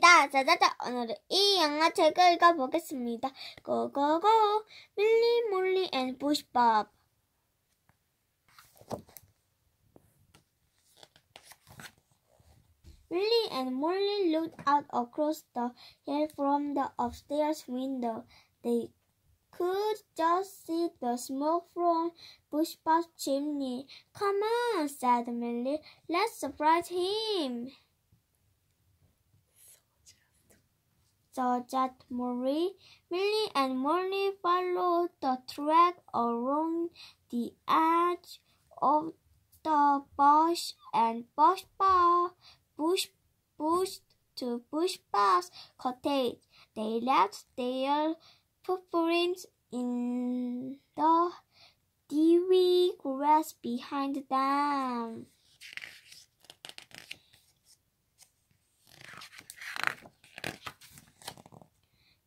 반갑습니다. 자자자, 오늘은 이 영화책을 읽어보겠습니다. 고고고, 밀리, 몰리, and 부시밥. Millie and Molly looked out across the hill from the upstairs window. They could just see the smoke from Bushbob's chimney. Come on, said Millie. Let's surprise him. So that Millie and Molly followed the track along the edge of the bush and pushed to Bushbob's cottage. They left their footprints in the dewy grass behind them.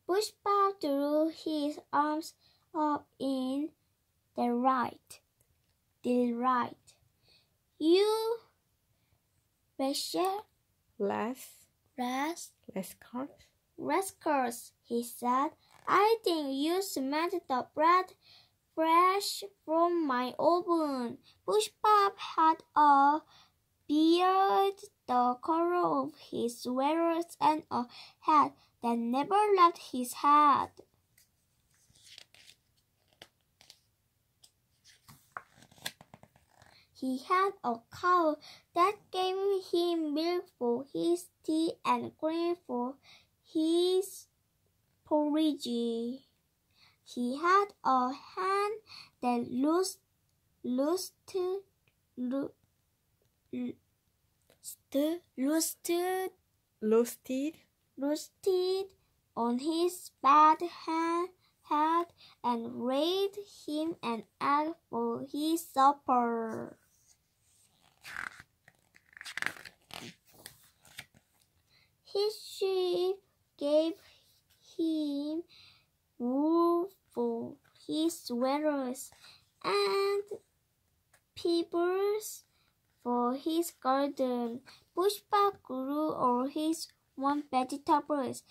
Bushbob drew his arms up in delight. You rascals, he said. I think you smelled the bread fresh from my oven. Bushbob had a beard the color of his sweater and a hat that never left his head. He had a cow that gave him milk for his tea and cream for his porridge. He had a hen that roosted on his bed head and laid him an egg for his supper. His sheep gave him wool for his sweaters and peppers for his garden. Bushbob grew all his own vegetables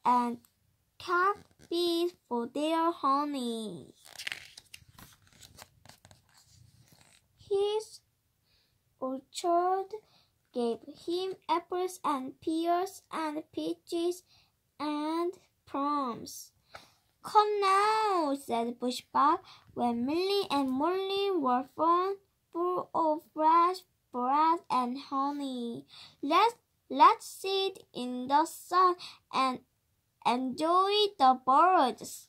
and kept bees for their honey. His orchard gave him apples and pears and peaches and plums. Come now, said Bushbob, when Millie and Molly were full of fresh bread and honey. Let's sit in the sun and enjoy the birds.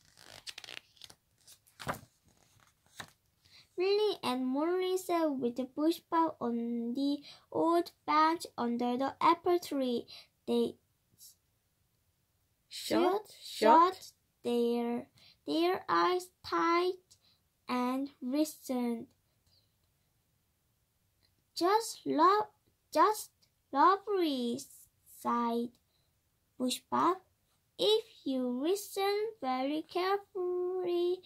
Millie and Molly sat with Bushbob on the old bench under the apple tree. They shut their eyes tight and listened. Just lovely, sighed Bushbob. If you listen very carefully,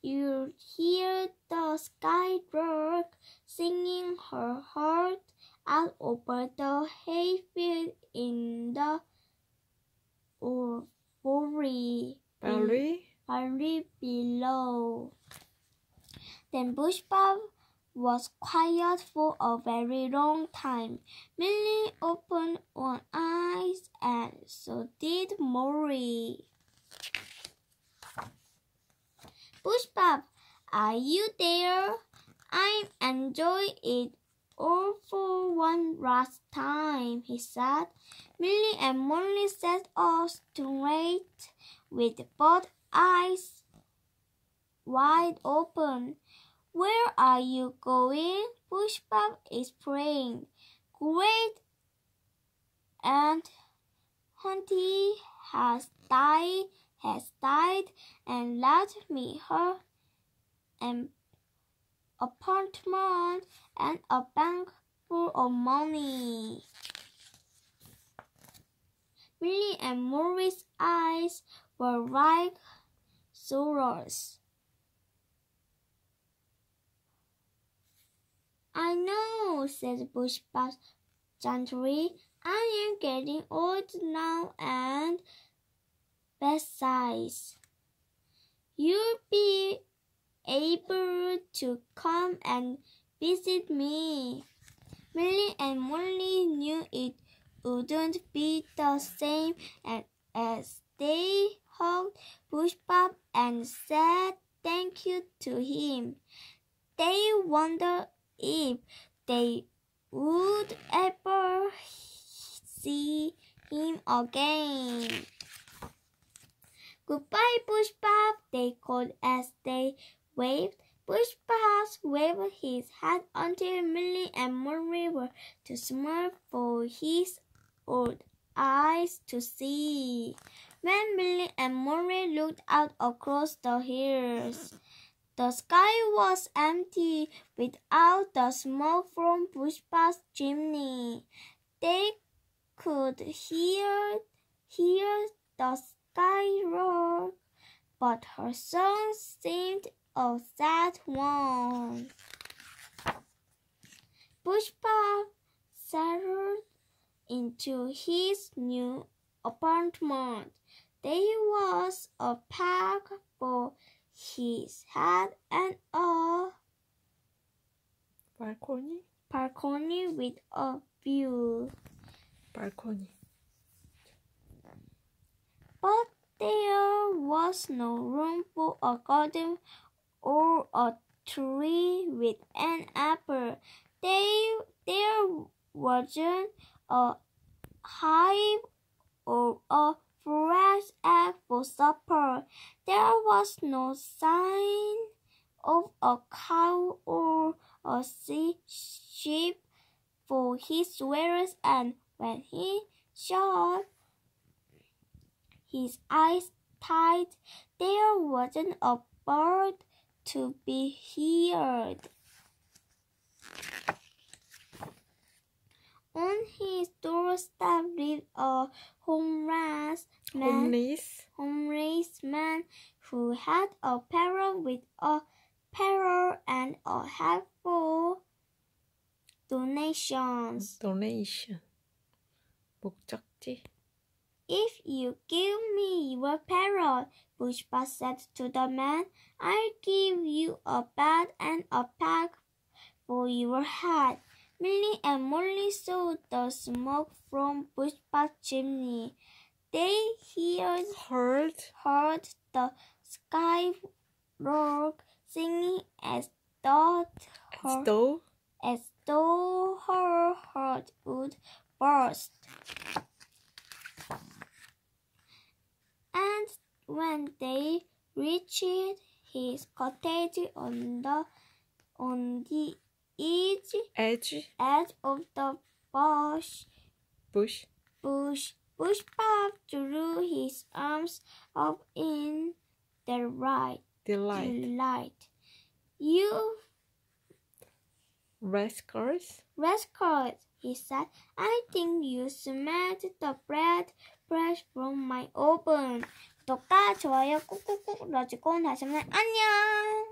you'll hear the skylark singing her heart out over the hayfield in the valley below. Then Bushbob was quiet for a very long time. Millie opened one eye, and so did Molly. Bushbob, are you there? I'm enjoying it all for one last time, he said. Millie and Molly sat up straight with both eyes wide open. Where are you going? Bushbob explained. Great Aunt Hunty has died and left me her apartment and a bank full of money. Millie and Molly's eyes were like sorrows. I know, said Bushbob gently. I am getting old now, and besides, you'll be able to come and visit me. Milly and Molly knew it wouldn't be the same, and as they hugged Pushpop and said thank you to him, they wondered if they would ever see him again. Goodbye, Pushpop, they called as they waved. Pushpop waved his hat until Milly and Molly were too small for his old eyes to see. When Milly and Molly looked out across the hills, the sky was empty without the smoke from Pushpop's chimney. They could hear the skylark, but her song seemed a sad one. Pushpop settled into his new apartment. There was a park for his head and a balcony with a view. But there was no room for a garden or a tree with an apple. There wasn't a hive or a fresh egg for supper. There was no sign of a cow or a sheep for his sweaters, and when he shut his eyes tight, there wasn't a bird to be heard. On his doorstep lived a homeless man who had a parrot with a parrot and a hat for donations. 목적지. If you give me your parrot, Pushpa said to the man, I'll give you a bed and a pack for your hat. Milly and Molly saw the smoke from Pushpa's chimney. They heard the skylark singing as though her heart would burst. And when they reached his cottage on the edge of the bush, Pushpa drew his arms up in delight. You rascals, he said. I think you smelled the bread fresh from my oven. 구독과 좋아요 꾹꾹꾹 눌러주고 다시 한번 안녕.